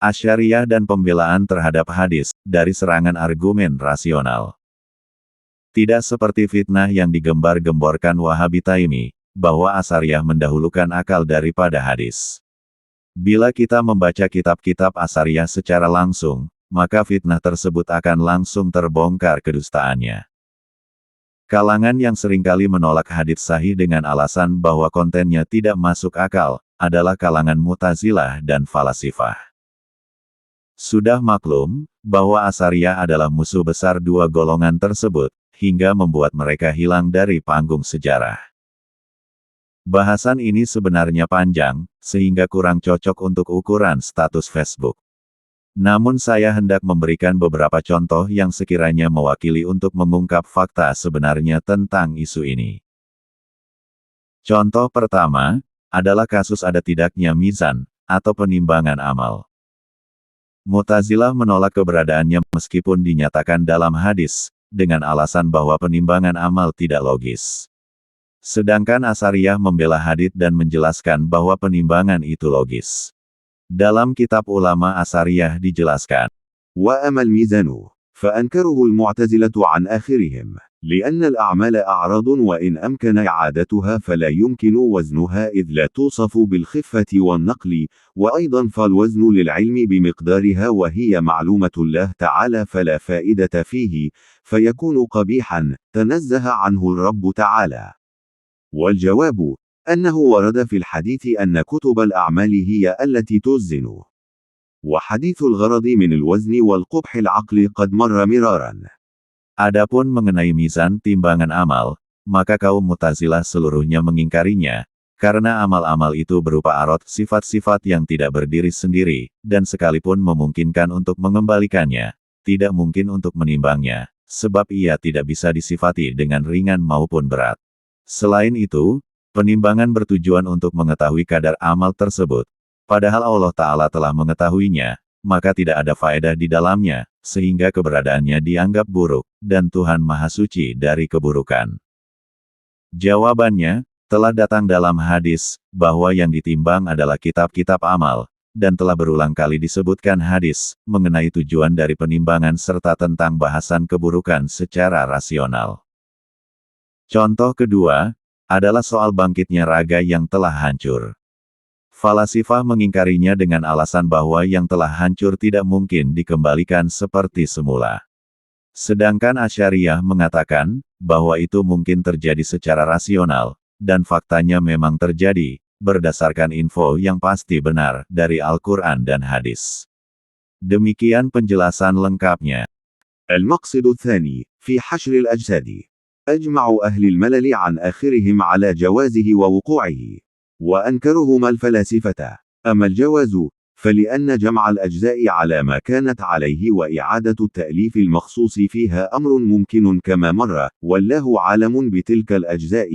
Asy'ariyah dan pembelaan terhadap hadis, dari serangan argumen rasional. Tidak seperti fitnah yang digembar-gemborkan Wahabi Taimi, bahwa Asy'ariyah mendahulukan akal daripada hadis. Bila kita membaca kitab-kitab Asy'ariyah secara langsung, maka fitnah tersebut akan langsung terbongkar kedustaannya. Kalangan yang seringkali menolak hadits sahih dengan alasan bahwa kontennya tidak masuk akal, adalah kalangan Mu'tazilah dan falasifah. Sudah maklum, bahwa Asy'ariyah adalah musuh besar dua golongan tersebut, hingga membuat mereka hilang dari panggung sejarah. Bahasan ini sebenarnya panjang, sehingga kurang cocok untuk ukuran status Facebook. Namun saya hendak memberikan beberapa contoh yang sekiranya mewakili untuk mengungkap fakta sebenarnya tentang isu ini. Contoh pertama, adalah kasus ada tidaknya mizan, atau penimbangan amal. Mu'tazilah menolak keberadaannya meskipun dinyatakan dalam hadis, dengan alasan bahwa penimbangan amal tidak logis. Sedangkan Asy'ariyah membela hadits dan menjelaskan bahwa penimbangan itu logis. Dalam kitab ulama Asy'ariyah dijelaskan, وأما الميزان فأنكره المعتزلة عن آخرهم لأن الأعمال أعراض وإن أمكن إعادتها فلا يمكن وزنها إذ لا توصف بالخفة والنقل وأيضا فالوزن للعلم بمقدارها وهي معلومة الله تعالى فلا فائدة فيه فيكون قبيحا تنزه عنه الرب تعالى. والجواب أنه ورد في الحديث أن كتب الأعمال هي التي توزن. وحديث الغرض من الوزن والقبح العقل قد مر مرارا. Adapun mengenai mizan timbangan amal, maka kaum Mu'tazilah seluruhnya mengingkarinya, karena amal-amal itu berupa arot sifat-sifat yang tidak berdiri sendiri, dan sekalipun memungkinkan untuk mengembalikannya, tidak mungkin untuk menimbangnya, sebab ia tidak bisa disifati dengan ringan maupun berat. Selain itu, penimbangan bertujuan untuk mengetahui kadar amal tersebut, padahal Allah Ta'ala telah mengetahuinya, maka tidak ada faedah di dalamnya, sehingga keberadaannya dianggap buruk, dan Tuhan Maha Suci dari keburukan. Jawabannya, telah datang dalam hadis, bahwa yang ditimbang adalah kitab-kitab amal, dan telah berulang kali disebutkan hadis, mengenai tujuan dari penimbangan serta tentang bahasan keburukan secara rasional. Contoh kedua, adalah soal bangkitnya raga yang telah hancur. Falasifah mengingkarinya dengan alasan bahwa yang telah hancur tidak mungkin dikembalikan seperti semula. Sedangkan Asy'ariyah mengatakan, bahwa itu mungkin terjadi secara rasional, dan faktanya memang terjadi, berdasarkan info yang pasti benar, dari Al-Quran dan hadis. Demikian penjelasan lengkapnya. المقصد الثاني في حشر الأجساد أجمع أهل الملل عن آخرهم على جوازه ووقوعه وأنكرهما الفلاسفة. أما الجواز فلأن جمع الأجزاء على ما كانت عليه وإعادة التأليف المخصوص فيها أمر ممكن كما مر، والله عالم بتلك الأجزاء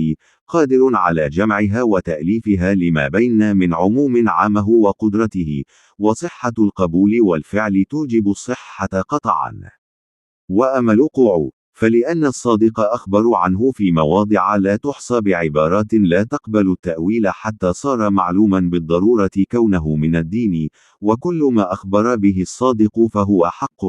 قادر على جمعها وتأليفها لما بين من عموم عامه وقدرته، وصحة القبول والفعل توجب الصحة قطعا. وأما الوقوع فلأن الصادق أخبر عنه في مواضع لا تحصى بعبارات لا تقبل التأويل حتى صار معلوما بالضرورة كونه من الدين، وكل ما أخبر به الصادق فهو حق.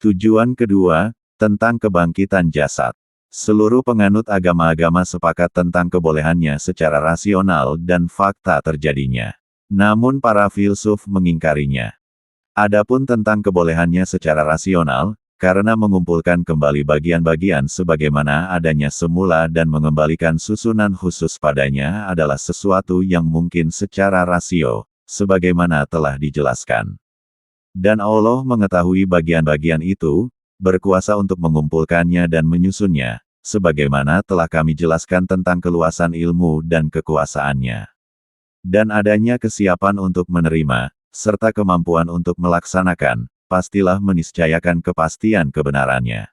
Tujuan kedua, tentang kebangkitan jasad. Seluruh penganut agama-agama sepakat tentang kebolehannya secara rasional dan fakta terjadinya. Namun para filsuf mengingkarinya. Adapun tentang kebolehannya secara rasional, karena mengumpulkan kembali bagian-bagian sebagaimana adanya semula dan mengembalikan susunan khusus padanya adalah sesuatu yang mungkin secara rasio, sebagaimana telah dijelaskan. Dan Allah mengetahui bagian-bagian itu, berkuasa untuk mengumpulkannya dan menyusunnya, sebagaimana telah kami jelaskan tentang keluasan ilmu dan kekuasaannya. Dan adanya kesiapan untuk menerima, serta kemampuan untuk melaksanakan, pastilah meniscayakan kepastian kebenarannya.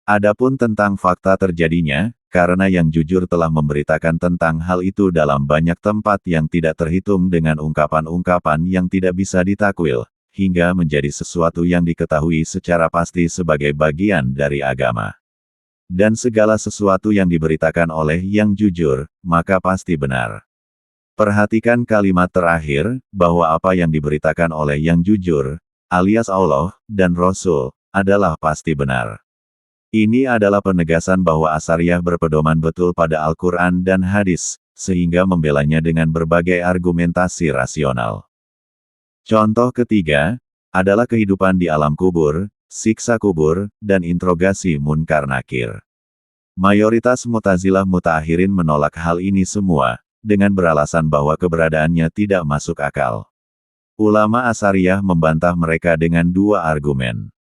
Adapun tentang fakta terjadinya, karena yang jujur telah memberitakan tentang hal itu dalam banyak tempat yang tidak terhitung dengan ungkapan-ungkapan yang tidak bisa ditakwil, hingga menjadi sesuatu yang diketahui secara pasti sebagai bagian dari agama. Dan segala sesuatu yang diberitakan oleh yang jujur, maka pasti benar. Perhatikan kalimat terakhir, bahwa apa yang diberitakan oleh yang jujur, alias Allah, dan Rasul, adalah pasti benar. Ini adalah penegasan bahwa Asariyah berpedoman betul pada Al-Quran dan hadis, sehingga membelanya dengan berbagai argumentasi rasional. Contoh ketiga, adalah kehidupan di alam kubur, siksa kubur, dan interogasi munkar nakir. Mayoritas Mu'tazilah mutaakhirin menolak hal ini semua, dengan beralasan bahwa keberadaannya tidak masuk akal. Ulama Asariyah membantah mereka dengan dua argumen.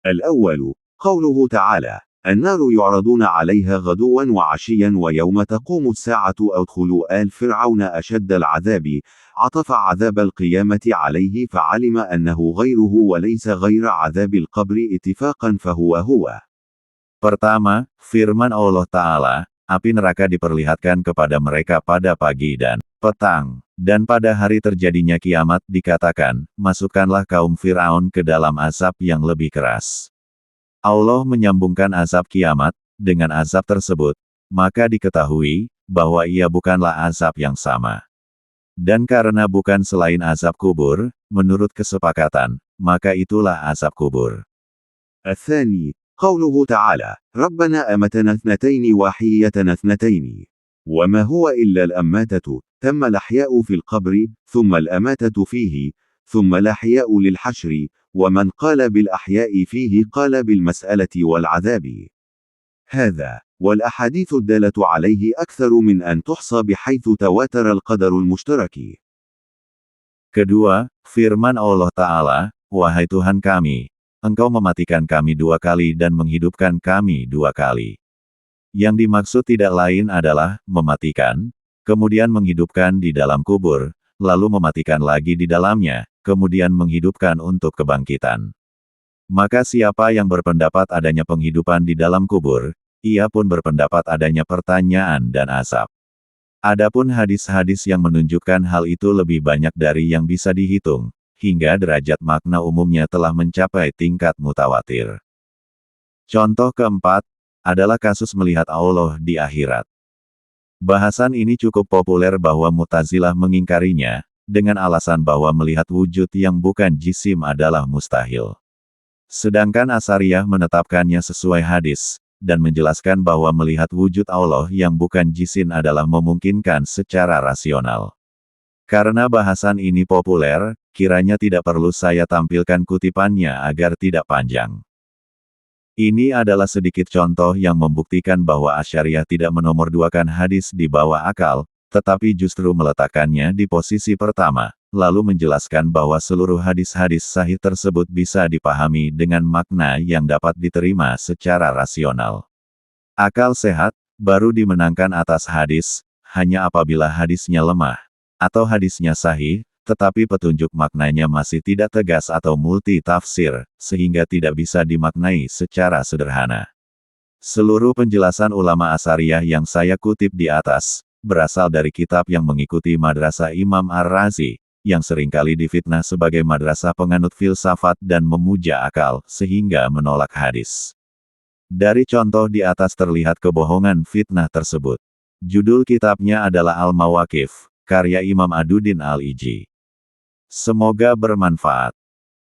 الأول قوله تعالى النار يعرضون عليها غدوا وعشيا ويوم تقوم الساعة أدخلوا آل فرعون أشد العذاب عطف عذاب القيامة عليه فعلم أنه غيره وليس غير عذاب القبر اتفاقا فهو هو. Pertama, firman Allah Ta'ala, api neraka diperlihatkan kepada mereka pada pagi dan petang, dan pada hari terjadinya kiamat dikatakan, masukkanlah kaum Fir'aun ke dalam azab yang lebih keras. Allah menyambungkan azab kiamat dengan azab tersebut, maka diketahui bahwa ia bukanlah azab yang sama. Dan karena bukan selain azab kubur, menurut kesepakatan, maka itulah azab kubur. الثاني قوله تعالى ربنا أمتنا اثنتين وحييتنا اثنتين وما هو إلا الأماتة تم الأحياء في القبر ثم الأماتة فيه ثم الأحياء للحشر ومن قال بالأحياء فيه قال بالمسألة والعذاب. هذا والأحاديث الدالة عليه أكثر من أن تحصى بحيث تواتر القدر المشترك. Kedua, firman Allah Ta'ala, wahai Tuhan kami, Engkau mematikan kami dua kali dan menghidupkan kami dua kali. Yang dimaksud tidak lain adalah, mematikan, kemudian menghidupkan di dalam kubur, lalu mematikan lagi di dalamnya, kemudian menghidupkan untuk kebangkitan. Maka siapa yang berpendapat adanya penghidupan di dalam kubur, ia pun berpendapat adanya pertanyaan dan azab. Adapun hadis-hadis yang menunjukkan hal itu lebih banyak dari yang bisa dihitung, hingga derajat makna umumnya telah mencapai tingkat mutawatir. Contoh keempat, adalah kasus melihat Allah di akhirat. Bahasan ini cukup populer bahwa Mu'tazilah mengingkarinya, dengan alasan bahwa melihat wujud yang bukan jisim adalah mustahil. Sedangkan Asariyah menetapkannya sesuai hadis, dan menjelaskan bahwa melihat wujud Allah yang bukan jisim adalah memungkinkan secara rasional. Karena bahasan ini populer, kiranya tidak perlu saya tampilkan kutipannya agar tidak panjang. Ini adalah sedikit contoh yang membuktikan bahwa Asy'ariyah tidak menomorduakan hadis di bawah akal, tetapi justru meletakkannya di posisi pertama, lalu menjelaskan bahwa seluruh hadis-hadis sahih tersebut bisa dipahami dengan makna yang dapat diterima secara rasional. Akal sehat, baru dimenangkan atas hadis, hanya apabila hadisnya lemah, atau hadisnya sahih, tetapi petunjuk maknanya masih tidak tegas atau multi tafsir, sehingga tidak bisa dimaknai secara sederhana. Seluruh penjelasan ulama Asariyah yang saya kutip di atas, berasal dari kitab yang mengikuti madrasah Imam Ar-Razi, yang seringkali difitnah sebagai madrasah penganut filsafat dan memuja akal, sehingga menolak hadis. Dari contoh di atas terlihat kebohongan fitnah tersebut. Judul kitabnya adalah Al-Mawaqif, karya Imam Aduddin Al-Iji. Semoga bermanfaat.